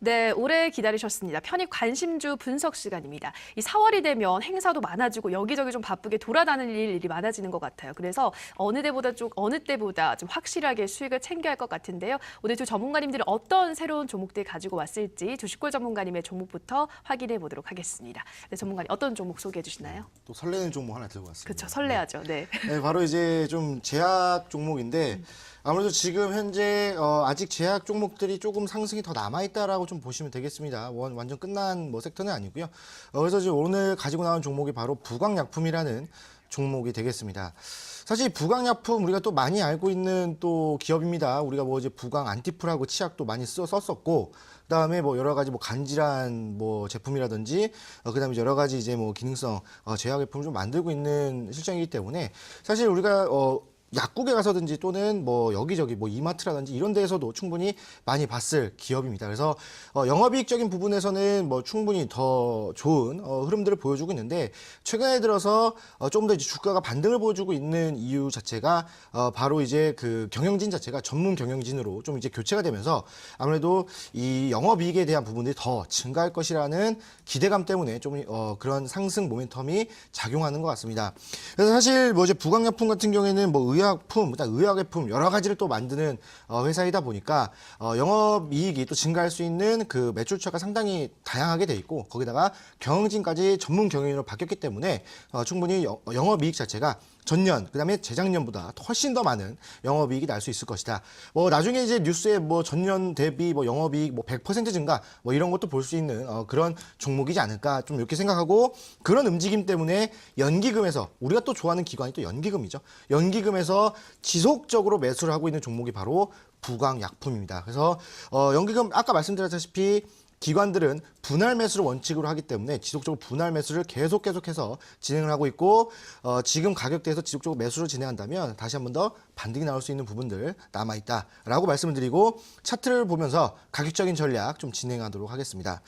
네, 오래 기다리셨습니다. 편입 관심주 분석 시간입니다. 이 4월이 되면 행사도 많아지고 여기저기 좀 바쁘게 돌아다닐 일이 많아지는 것 같아요. 그래서 어느 때보다 좀 확실하게 수익을 챙겨야 할 것 같은데요. 오늘 두 전문가님들은 어떤 새로운 종목들 가지고 왔을지 주식골 전문가님의 종목부터 확인해 보도록 하겠습니다. 네, 전문가님 어떤 종목 소개해 주시나요? 또 설레는 종목 하나 들고 왔습니다. 그렇죠, 설레하죠. 네. 네, 바로 이제 좀 제약 종목인데 아무래도 지금 현재 아직 제약 종목들이 조금 상승이 더 남아있다라고 좀 보시면 되겠습니다. 완전 끝난 뭐 섹터는 아니고요. 그래서 지금 오늘 가지고 나온 종목이 바로 부광약품이라는 종목이 되겠습니다. 사실 부광약품 우리가 또 많이 알고 있는 또 기업입니다. 우리가 뭐 이제 부광 안티프라고 치약도 많이 썼었고, 그다음에 뭐 여러 가지 뭐 간질환 뭐 제품이라든지 그다음에 여러 가지 이제 뭐 기능성 제약제품을 좀 만들고 있는 실정이기 때문에 사실 우리가 약국에 가서든지 또는 뭐 여기저기 뭐 이마트라든지 이런 데에서도 충분히 많이 봤을 기업입니다. 그래서 영업이익적인 부분에서는 뭐 충분히 더 좋은 흐름들을 보여주고 있는데 최근에 들어서 조금 더 이제 주가가 반등을 보여주고 있는 이유 자체가 바로 이제 그 경영진 자체가 전문 경영진으로 좀 이제 교체가 되면서 아무래도 이 영업이익에 대한 부분들이 더 증가할 것이라는 기대감 때문에 좀 그런 상승 모멘텀이 작용하는 것 같습니다. 그래서 사실 뭐 이제 부광약품 같은 경우에는 뭐 의약품, 의약외품 여러 가지를 또 만드는 회사이다 보니까 영업이익이 또 증가할 수 있는 그 매출처가 상당히 다양하게 돼 있고 거기다가 경영진까지 전문 경영인으로 바뀌었기 때문에 충분히 영업이익 자체가 전년, 그다음에 재작년보다 훨씬 더 많은 영업이익이 날 수 있을 것이다. 뭐 나중에 이제 뉴스에 뭐 전년 대비 뭐 영업이익 뭐 100% 증가 뭐 이런 것도 볼 수 있는 그런 종목이지 않을까 좀 이렇게 생각하고 그런 움직임 때문에 연기금에서 우리가 또 좋아하는 기관이 또 연기금이죠. 연기금에서 지속적으로 매수를 하고 있는 종목이 바로 부광약품입니다. 그래서 연기금 아까 말씀드렸다시피 기관들은 분할 매수를 원칙으로 하기 때문에 지속적으로 분할 매수를 계속해서 진행을 하고 있고 지금 가격대에서 지속적으로 매수를 진행한다면 다시 한 번 더 반등이 나올 수 있는 부분들 남아있다라고 말씀을 드리고 차트를 보면서 가격적인 전략 좀 진행하도록 하겠습니다.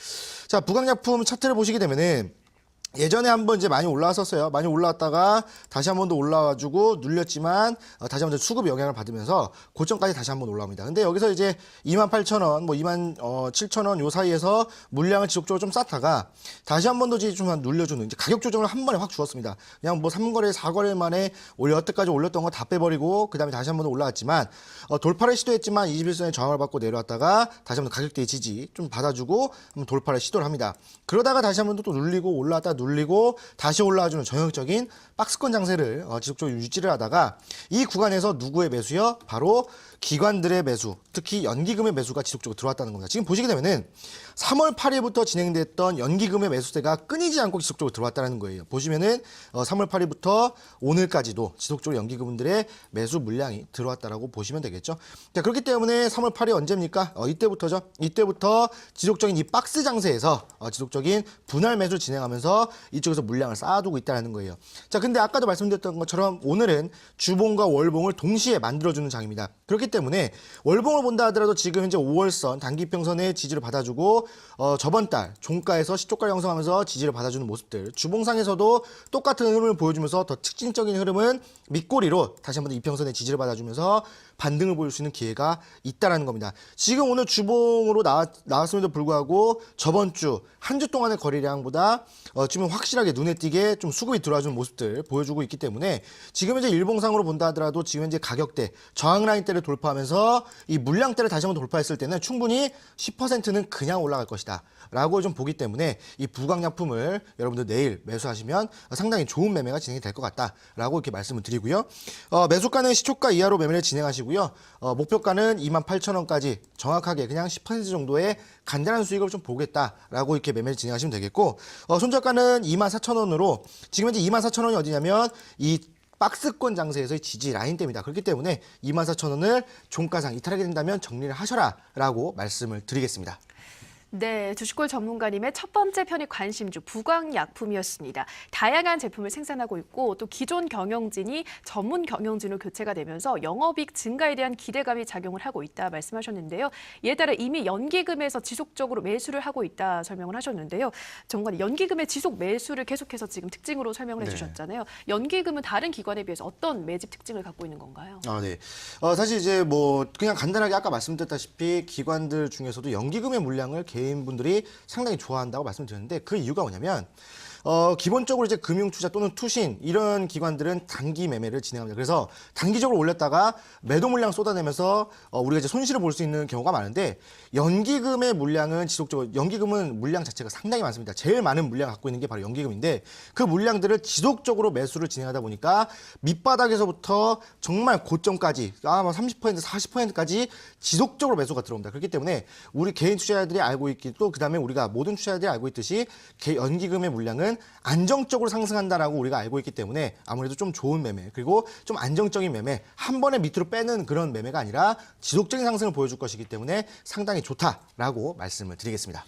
자, 부광약품 차트를 보시게 되면은 예전에 한번 이제 많이 올라왔었어요. 많이 올라왔다가 다시 한 번 더 올라와주고 눌렸지만 다시 한 번 더 수급 영향을 받으면서 고점까지 다시 한 번 올라옵니다. 근데 여기서 이제 28,000원, 뭐 27,000원 요 사이에서 물량을 지속적으로 좀 쌓다가 다시 한 번 더 좀 눌려주는 이제 가격 조정을 한 번에 확 주었습니다. 그냥 뭐 3거래, 4거래 만에 여태까지 올렸던 거 다 빼버리고 그다음에 다시 한 번 올라왔지만 돌파를 시도했지만 21선의 저항을 받고 내려왔다가 다시 한 번 가격대의 지지 좀 받아주고 한번 돌파를 시도를 합니다. 그러다가 다시 한 번 또 눌리고 올라왔다 눌리고 다시 올라와주는 전형적인 박스권 장세를 지속적으로 유지를 하다가 이 구간에서 누구의 매수요? 바로 기관들의 매수, 특히 연기금의 매수가 지속적으로 들어왔다는 겁니다. 지금 보시게 되면은 3월 8일부터 진행됐던 연기금의 매수세가 끊이지 않고 지속적으로 들어왔다는 거예요. 보시면은 3월 8일부터 오늘까지도 지속적으로 연기금들의 매수 물량이 들어왔다라고 보시면 되겠죠. 자, 그렇기 때문에 3월 8일 언제입니까? 이때부터죠. 이때부터 지속적인 이 박스 장세에서 지속적인 분할 매수 진행하면서 이쪽에서 물량을 쌓아두고 있다는 거예요. 자, 근데 아까도 말씀드렸던 것처럼 오늘은 주봉과 월봉을 동시에 만들어주는 장입니다. 그렇기 때문에 월봉을 본다 하더라도 지금 현재 5월선 단기평선의 지지를 받아주고 저번 달 종가에서 시초가를 형성하면서 지지를 받아주는 모습들 주봉상에서도 똑같은 흐름을 보여주면서 더 특징적인 흐름은 밑꼬리로 다시 한번 이평선의 지지를 받아주면서 반등을 보일 수 있는 기회가 있다는 겁니다. 지금 오늘 주봉으로 나왔음에도 불구하고 저번 주 한 주 동안의 거래량보다 지금 확실하게 눈에 띄게 좀 수급이 들어와주는 모습들 보여주고 있기 때문에 지금 이제 일봉상으로 본다 하더라도 지금 현재 가격대 저항 라인대를 돌파하면서 이 물량대를 다시 한번 돌파했을 때는 충분히 10%는 그냥 올라갈 것이다 라고 좀 보기 때문에 이 부광약품을 여러분들 내일 매수하시면 상당히 좋은 매매가 진행이 될 것 같다라고 이렇게 말씀을 드리고요. 매수가는 시초가 이하로 매매를 진행하시고요. 목표가는 28,000원까지 정확하게 그냥 10% 정도의 간단한 수익을 좀 보겠다라고 이렇게 매매를 진행하시면 되겠고 손절가는 24,000원으로 지금 현재 24,000원이 어디냐면 이 박스권 장세에서의 지지 라인대입니다. 그렇기 때문에 24,000원을 종가상 이탈하게 된다면 정리를 하셔라 라고 말씀을 드리겠습니다. 네, 주식골 전문가님의 첫 번째 편입 관심주 부광약품이었습니다. 다양한 제품을 생산하고 있고 또 기존 경영진이 전문 경영진으로 교체가 되면서 영업이익 증가에 대한 기대감이 작용을 하고 있다 말씀하셨는데요. 이에 따라 이미 연기금에서 지속적으로 매수를 하고 있다 설명을 하셨는데요. 전문가님, 연기금의 지속 매수를 계속해서 지금 특징으로 설명을 해주셨잖아요. 연기금은 다른 기관에 비해서 어떤 매집 특징을 갖고 있는 건가요? 네. 사실 이제 뭐 그냥 간단하게 아까 말씀드렸다시피 기관들 중에서도 연기금의 물량을 개인분들이 상당히 좋아한다고 말씀드렸는데 그 이유가 뭐냐면 기본적으로 이제 금융투자 또는 투신 이런 기관들은 단기 매매를 진행합니다. 그래서 단기적으로 올렸다가 매도 물량 쏟아내면서 우리가 이제 손실을 볼 수 있는 경우가 많은데 연기금의 물량은 지속적으로 연기금은 물량 자체가 상당히 많습니다. 제일 많은 물량 갖고 있는 게 바로 연기금인데 그 물량들을 지속적으로 매수를 진행하다 보니까 밑바닥에서부터 정말 고점까지 아마 30% 40%까지 지속적으로 매수가 들어옵니다. 그렇기 때문에 우리 개인 투자자들이 알고 있기 또 그다음에 우리가 모든 투자자들이 알고 있듯이 연기금의 물량은 안정적으로 상승한다라고 우리가 알고 있기 때문에 아무래도 좀 좋은 매매 그리고 좀 안정적인 매매 한 번에 밑으로 빼는 그런 매매가 아니라 지속적인 상승을 보여줄 것이기 때문에 상당히 좋다라고 말씀을 드리겠습니다.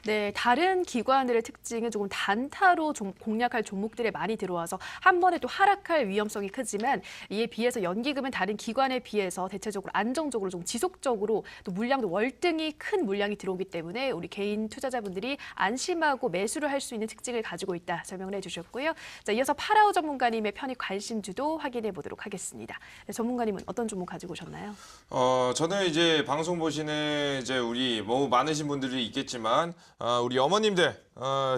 네, 다른 기관들의 특징은 조금 단타로 공략할 종목들에 많이 들어와서 한 번에 또 하락할 위험성이 크지만 이에 비해서 연기금은 다른 기관에 비해서 대체적으로 안정적으로 좀 지속적으로 또 물량도 월등히 큰 물량이 들어오기 때문에 우리 개인 투자자분들이 안심하고 매수를 할 수 있는 특징을 가지고 있다 설명을 해주셨고요. 자, 이어서 파라오 전문가님의 편입 관심주도 확인해 보도록 하겠습니다. 네, 전문가님은 어떤 종목 가지고 오셨나요? 저는 이제 방송 보시는 이제 우리 뭐 많으신 분들이 있겠지만 우리 어머님들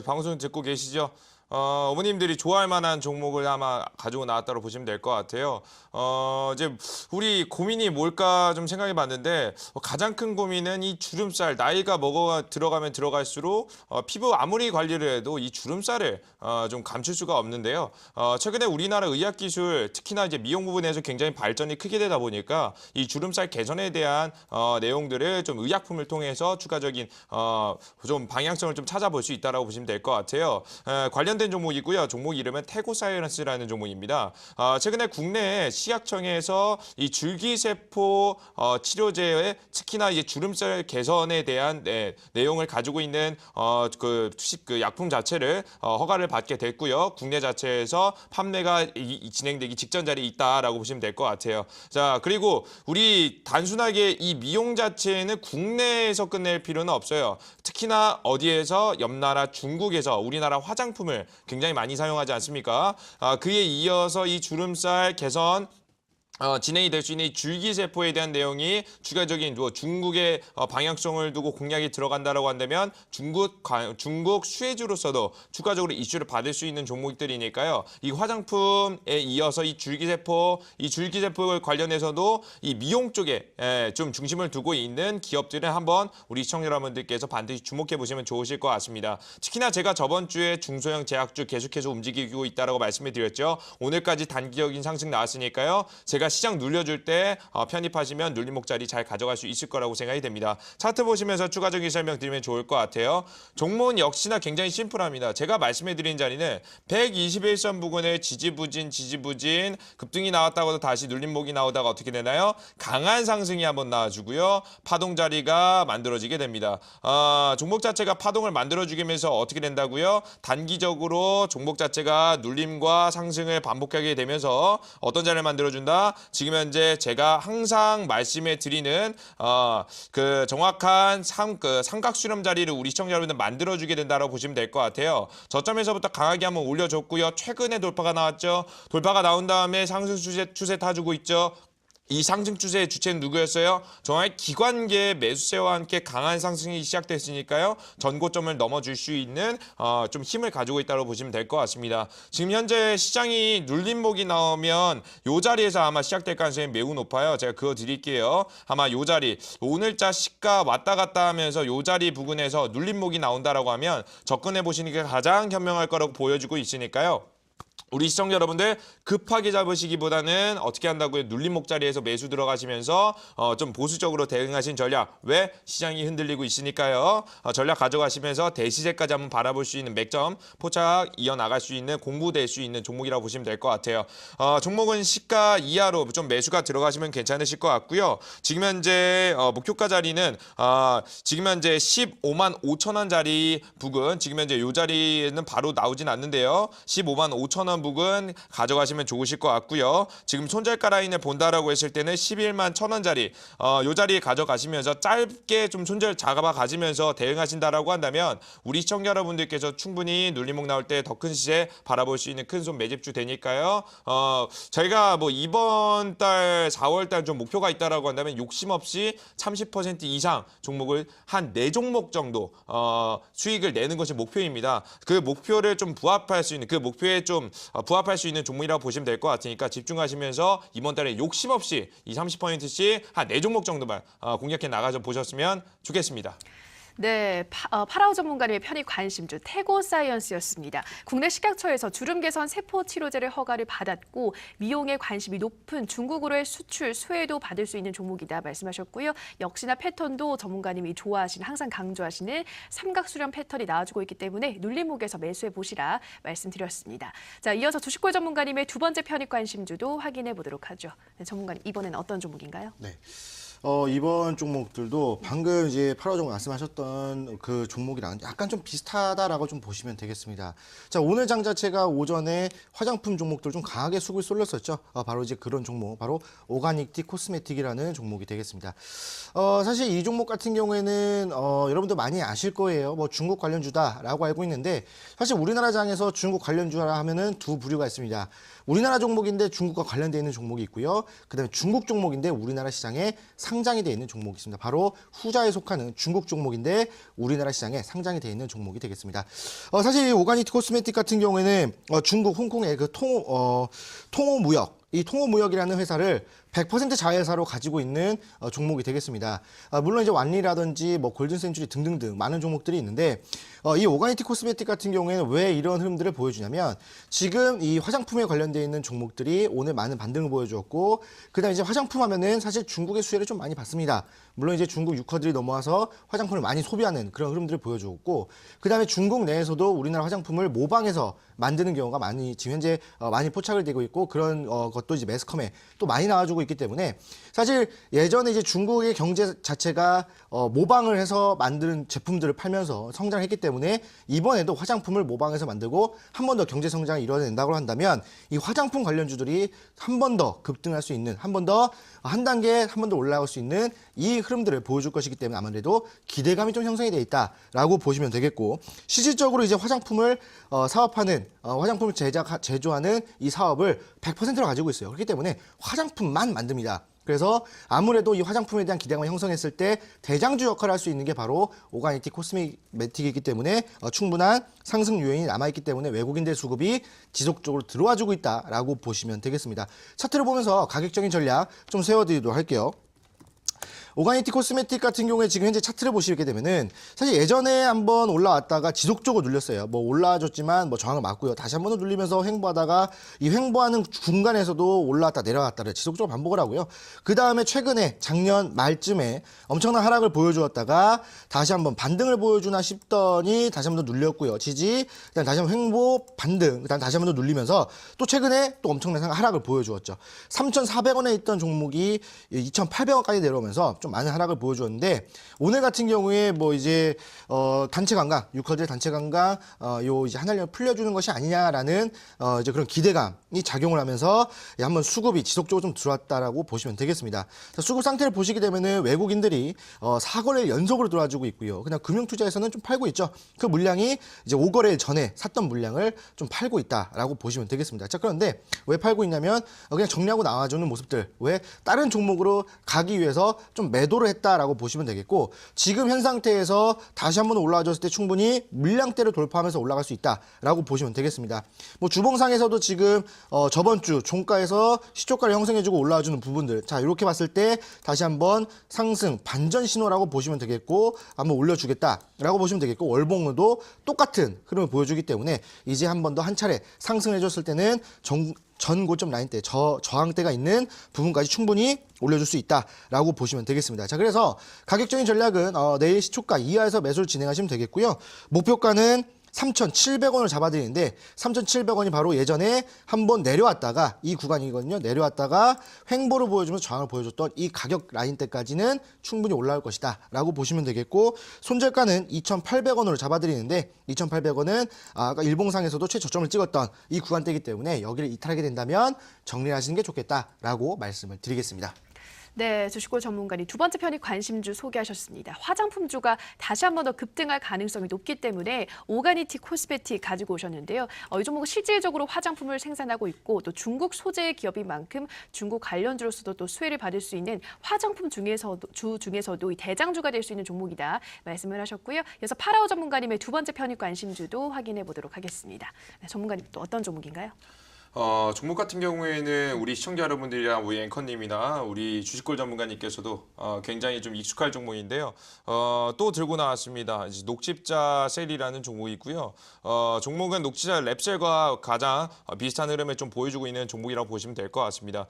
방송 듣고 계시죠? 어머님들이 좋아할 만한 종목을 아마 가지고 나왔다고 보시면 될 것 같아요. 이제 우리 고민이 뭘까 좀 생각해 봤는데 가장 큰 고민은 이 주름살 나이가 들어가면 들어갈수록 피부 아무리 관리를 해도 이 주름살을 좀 감출 수가 없는데요. 최근에 우리나라 의학 기술 특히나 이제 미용 부분에서 굉장히 발전이 크게 되다 보니까 이 주름살 개선에 대한 내용들을 좀 의약품을 통해서 추가적인 좀 방향성을 좀 찾아볼 수 있다라고 보시면 될 것 같아요. 관련된 종목이고요. 종목 이름은 태고사이언스라는 종목입니다. 최근에 국내 식약청에서 이 줄기세포 치료제에 특히나 이제 주름살 개선에 대한 내용을 가지고 있는 그 약품 자체를 허가를 받게 됐고요. 국내 자체에서 판매가 진행되기 직전 자리에 있다라고 보시면 될 것 같아요. 자, 그리고 우리 단순하게 이 미용 자체는 국내에서 끝낼 필요는 없어요. 특히나 어디에서 옆 나라 중국에서 우리나라 화장품을 굉장히 많이 사용하지 않습니까? 그에 이어서 이 주름살 개선 진행이 될 수 있는 이 줄기세포에 대한 내용이 추가적인 중국의 방향성을 두고 공략이 들어간다라고 한다면 중국 수혜주로서도 추가적으로 이슈를 받을 수 있는 종목들이니까요. 이 화장품에 이어서 이 줄기세포 관련해서도 이 미용 쪽에 좀 중심을 두고 있는 기업들은 한번 우리 시청자 여러분들께서 반드시 주목해 보시면 좋으실 것 같습니다. 특히나 제가 저번 주에 중소형 제약주 계속해서 움직이고 있다라고 말씀을 드렸죠. 오늘까지 단기적인 상승 나왔으니까요. 제가 시장 눌려줄 때 편입하시면 눌림목 자리 잘 가져갈 수 있을 거라고 생각이 됩니다. 차트 보시면서 추가적인 설명 드리면 좋을 것 같아요. 종목은 역시나 굉장히 심플합니다. 제가 말씀해드린 자리는 121선 부근에 지지부진 급등이 나왔다고 해서 다시 눌림목이 나오다가 어떻게 되나요? 강한 상승이 한번 나와주고요. 파동 자리가 만들어지게 됩니다. 종목 자체가 파동을 만들어주면서 어떻게 된다고요? 단기적으로 종목 자체가 눌림과 상승을 반복하게 되면서 어떤 자리를 만들어준다? 지금 현재 제가 항상 말씀해 드리는 그 정확한 삼각 수렴 자리를 우리 시청자 여러분들 만들어주게 된다고 보시면 될 것 같아요. 저점에서부터 강하게 한번 올려줬고요. 최근에 돌파가 나왔죠. 돌파가 나온 다음에 상승 추세 타주고 있죠. 이 상승 추세의 주체는 누구였어요? 정말 기관계 매수세와 함께 강한 상승이 시작됐으니까요. 전고점을 넘어줄 수 있는 좀 힘을 가지고 있다고 보시면 될 것 같습니다. 지금 현재 시장이 눌림목이 나오면 이 자리에서 아마 시작될 가능성이 매우 높아요. 제가 그거 드릴게요. 아마 이 자리 오늘자 시가 왔다 갔다 하면서 이 자리 부근에서 눌림목이 나온다라고 하면 접근해 보시는 게 가장 현명할 거라고 보여지고 있으니까요. 우리 시청자 여러분들 급하게 잡으시기보다는 어떻게 한다고요? 눌림목 자리에서 매수 들어가시면서 좀 보수적으로 대응하신 전략. 왜? 시장이 흔들리고 있으니까요. 전략 가져가시면서 대시세까지 한번 바라볼 수 있는 맥점 포착 이어나갈 수 있는 공부될 수 있는 종목이라고 보시면 될 것 같아요. 종목은 시가 이하로 좀 매수가 들어가시면 괜찮으실 것 같고요. 지금 현재 목표가 자리는 지금 현재 15만 5천 원 자리 부근 지금 현재 이 자리에는 바로 나오진 않는데요. 15만 5천 원 북은 가져가시면 좋으실 것 같고요. 지금 손절가 라인을 본다라고 했을 때는 11만 1,000원짜리 요 자리에 가져가시면서 짧게 좀 손절 잡아 가지면서 대응하신다라고 한다면 우리 시청자 여러분들께서 충분히 눌림목 나올 때 더 큰 시세 바라볼 수 있는 큰 손 매집주 되니까요. 저희가 뭐 이번 달 4월 달 좀 목표가 있다라고 한다면 욕심 없이 30% 이상 종목을 한 4종목 정도 수익을 내는 것이 목표입니다. 그 목표를 좀 부합할 수 있는 그 목표에 좀 부합할 수 있는 종목이라고 보시면 될 것 같으니까 집중하시면서 이번 달에 욕심 없이 이 30%씩 한 4종목 정도만 공략해 나가서 보셨으면 좋겠습니다. 네, 파라오 전문가님의 편입 관심주 태고사이언스였습니다. 국내 식약처에서 주름 개선 세포 치료제를 허가를 받았고 미용에 관심이 높은 중국으로의 수출 수혜도 받을 수 있는 종목이다 말씀하셨고요. 역시나 패턴도 전문가님이 좋아하시는 항상 강조하시는 삼각수렴 패턴이 나와주고 있기 때문에 눌림목에서 매수해 보시라 말씀드렸습니다. 자, 이어서 주식골 전문가님의 두 번째 편입 관심주도 확인해 보도록 하죠. 네, 전문가님 이번에는 어떤 종목인가요? 네. 이번 종목들도 방금 이제 8호 종목 말씀하셨던 그 종목이랑 약간 좀 비슷하다라고 좀 보시면 되겠습니다. 자, 오늘 장 자체가 오전에 화장품 종목들 좀 강하게 수급이 쏠렸었죠. 바로 이제 그런 종목, 바로 오가닉티 코스메틱이라는 종목이 되겠습니다. 사실 이 종목 같은 경우에는 여러분들 많이 아실 거예요. 뭐 중국 관련주다라고 알고 있는데 사실 우리나라 장에서 중국 관련주라 하면은 두 부류가 있습니다. 우리나라 종목인데 중국과 관련되어 있는 종목이 있고요. 그다음에 중국 종목인데 우리나라 시장에 상장이 되어 있는 종목이 있습니다. 바로 후자에 속하는 중국 종목인데 우리나라 시장에 상장이 되어 있는 종목이 되겠습니다. 사실 이 오가닉 코스메틱 같은 경우에는 중국 홍콩의 그 통호무역, 이 통호무역이라는 회사를 100% 자회사로 가지고 있는 종목이 되겠습니다. 물론 이제 완리라든지 뭐 골든센츄리 등등등 많은 종목들이 있는데 이 오가닉 코스메틱 같은 경우에는 왜 이런 흐름들을 보여주냐면 지금 이 화장품에 관련되어 있는 종목들이 오늘 많은 반등을 보여주었고 그다음에 이제 화장품 하면은 사실 중국의 수혜를 좀 많이 받습니다. 물론 이제 중국 유커들이 넘어와서 화장품을 많이 소비하는 그런 흐름들을 보여주었고 그다음에 중국 내에서도 우리나라 화장품을 모방해서 만드는 경우가 많이 지금 현재 많이 포착을 되고 있고 그런 것도 이제 매스컴에 또 많이 나와주고 있기 때문에 사실 예전에 이제 중국의 경제 자체가 모방을 해서 만드는 제품들을 팔면서 성장했기 때문에 이번에도 화장품을 모방해서 만들고 한 번 더 경제 성장을 이뤄낸다고 한다면 이 화장품 관련주들이 한 번 더 급등할 수 있는 한 번 더 한 단계 한 번 더 올라갈 수 있는 이 흐름들을 보여줄 것이기 때문에 아무래도 기대감이 좀 형성이 돼 있다라고 보시면 되겠고 실질적으로 이제 화장품을 사업하는 화장품을 제조하는 이 사업을 100%로 가지고 있어요. 그렇기 때문에 화장품만 만듭니다. 그래서 아무래도 이 화장품에 대한 기대감을 형성했을 때 대장주 역할을 할 수 있는 게 바로 오가닉티 코스메틱이기 때문에 충분한 상승 요인이 남아있기 때문에 외국인들 수급이 지속적으로 들어와주고 있다라고 보시면 되겠습니다. 차트를 보면서 가격적인 전략 좀 세워드리도록 할게요. 오가닉티 코스메틱 같은 경우에 지금 현재 차트를 보시게 되면은 사실 예전에 한번 올라왔다가 지속적으로 눌렸어요. 뭐 올라와줬지만 뭐 저항을 맞고요. 다시 한번 더 눌리면서 횡보하다가 이 횡보하는 중간에서도 올라왔다 내려왔다를 지속적으로 반복을 하고요. 그 다음에 최근에 작년 말쯤에 엄청난 하락을 보여주었다가 다시 한번 반등을 보여주나 싶더니 다시 한번 더 눌렸고요. 지지, 그다음 다시 한번 횡보, 반등, 그다음 다시 한번 더 눌리면서 또 최근에 또 엄청난 하락을 보여주었죠. 3,400원에 있던 종목이 2,800원까지 내려오면서 좀 많은 하락을 보여주었는데 오늘 같은 경우에 뭐 이제 단체 관광, 유커들의 단체 관광 요 이제 한알령 풀려주는 것이 아니냐라는 이제 그런 기대감이 작용을 하면서 한번 수급이 지속적으로 좀 들어왔다라고 보시면 되겠습니다. 자, 수급 상태를 보시게 되면은 외국인들이 4거래일 연속으로 들어와주고 있고요. 그냥 금융투자에서는 좀 팔고 있죠. 그 물량이 이제 5거래일 전에 샀던 물량을 좀 팔고 있다라고 보시면 되겠습니다. 자, 그런데 왜 팔고 있냐면 그냥 정리하고 나와주는 모습들, 왜 다른 종목으로 가기 위해서 좀 매도를 했다라고 보시면 되겠고 지금 현 상태에서 다시 한번 올라와줬을 때 충분히 물량대를 돌파하면서 올라갈 수 있다라고 보시면 되겠습니다. 뭐 주봉상에서도 지금 저번 주 종가에서 시초가를 형성해주고 올라와주는 부분들, 자 이렇게 봤을 때 다시 한번 상승 반전 신호라고 보시면 되겠고 한번 올려주겠다라고 보시면 되겠고 월봉으로 똑같은 흐름을 보여주기 때문에 이제 한 번 더 한 차례 상승해줬을 때는 전 고점 라인대, 저항대가 있는 부분까지 충분히 올려줄 수 있다라고 보시면 되겠습니다. 자, 그래서 가격적인 전략은 내일 시초가 이하에서 매수를 진행하시면 되겠고요. 목표가는 3,700원을 잡아드리는데 3,700원이 바로 예전에 한번 내려왔다가 이 구간이거든요. 내려왔다가 횡보를 보여주면서 저항을 보여줬던 이 가격 라인대까지는 충분히 올라올 것이다 라고 보시면 되겠고 손절가는 2,800원으로 잡아드리는데 2,800원은 아까 일봉상에서도 최저점을 찍었던 이 구간대이기 때문에 여기를 이탈하게 된다면 정리하시는 게 좋겠다라고 말씀을 드리겠습니다. 네, 주식골 전문가님 두 번째 편입 관심주 소개하셨습니다. 화장품주가 다시 한 번 더 급등할 가능성이 높기 때문에 오가니티 코스메틱 가지고 오셨는데요. 이 종목은 실질적으로 화장품을 생산하고 있고 또 중국 소재 기업인 만큼 중국 관련주로서도 또 수혜를 받을 수 있는 화장품 중에서도 이 대장주가 될 수 있는 종목이다 말씀을 하셨고요. 이어서 파라오 전문가님의 두 번째 편입 관심주도 확인해 보도록 하겠습니다. 네, 전문가님 또 어떤 종목인가요? 종목 같은 경우에는 우리 시청자 여러분들이랑 우리 앵커님이나 우리 주식골 전문가님께서도 굉장히 좀 익숙할 종목인데요. 또 들고 나왔습니다. 이제 녹십자 셀이라는 종목이 있고요. 종목은 녹십자 랩셀과 가장 비슷한 흐름을 좀 보여주고 있는 종목이라고 보시면 될 것 같습니다.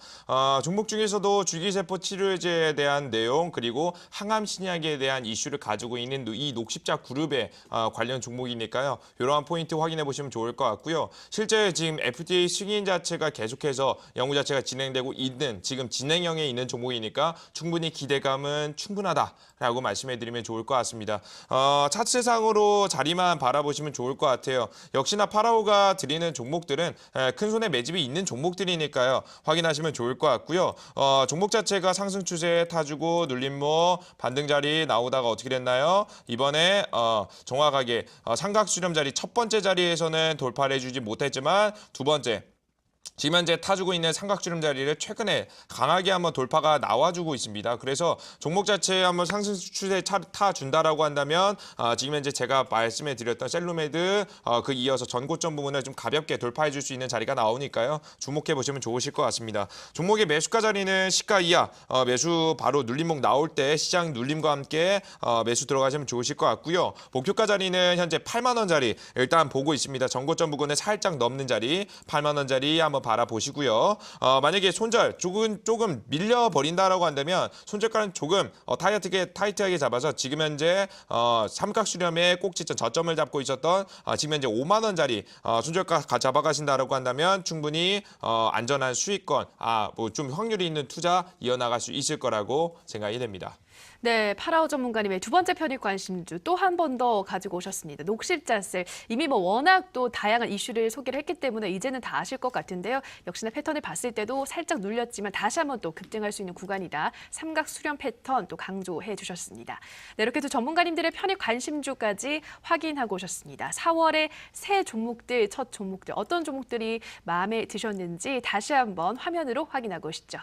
종목 중에서도 줄기세포 치료제에 대한 내용 그리고 항암 신약에 대한 이슈를 가지고 있는 이 녹십자 그룹의 관련 종목이니까요. 이러한 포인트 확인해 보시면 좋을 것 같고요. 실제 지금 FDA 승인 자체가 계속해서 연구 자체가 진행되고 있는 지금 진행형에 있는 종목이니까 충분히 기대감은 충분하다라고 말씀해드리면 좋을 것 같습니다. 차트상으로 자리만 바라보시면 좋을 것 같아요. 역시나 파라오가 드리는 종목들은 큰 손에 매집이 있는 종목들이니까요. 확인하시면 좋을 것 같고요. 종목 자체가 상승 추세에 타주고 눌림목 반등 자리 나오다가 어떻게 됐나요? 이번에 정확하게 삼각 수렴 자리 첫 번째 자리에서는 돌파를 해주지 못했지만 두 번째 지금 현재 타주고 있는 삼각주름 자리를 최근에 강하게 한번 돌파가 나와주고 있습니다. 그래서 종목 자체에 한번 상승 추세 타준다라고 한다면 지금 현재 제가 말씀해드렸던 셀루메드 그 이어서 전고점 부분을 좀 가볍게 돌파해줄 수 있는 자리가 나오니까요. 주목해보시면 좋으실 것 같습니다. 종목의 매수가 자리는 시가 이하 매수 바로 눌림목 나올 때 시장 눌림과 함께 매수 들어가시면 좋으실 것 같고요. 목표가 자리는 현재 8만 원 자리 일단 보고 있습니다. 전고점 부분을 살짝 넘는 자리 8만 원 자리 한번 바라보시고요. 만약에 손절 조금 밀려버린다라고 한다면 손절가는 조금 타이트하게 잡아서 지금 현재 삼각수렴의 꼭지점 저점을 잡고 있었던 지금 현재 5만 원짜리 손절가 잡아가신다라고 한다면 충분히 안전한 수익권 뭐 좀 확률이 있는 투자 이어나갈 수 있을 거라고 생각이 됩니다. 네, 파라오 전문가님의 두 번째 편입 관심주 또 한 번 더 가지고 오셨습니다. 녹십자셀. 이미 워낙 또 다양한 이슈를 소개를 했기 때문에 이제는 다 아실 것 같은데요. 역시나 패턴을 봤을 때도 살짝 눌렸지만 다시 한번 또 급등할 수 있는 구간이다. 삼각 수렴 패턴 또 강조해 주셨습니다. 네, 이렇게 또 전문가님들의 편입 관심주까지 확인하고 오셨습니다. 4월에 새 종목들, 첫 종목들 어떤 종목들이 마음에 드셨는지 다시 한번 화면으로 확인하고 오시죠.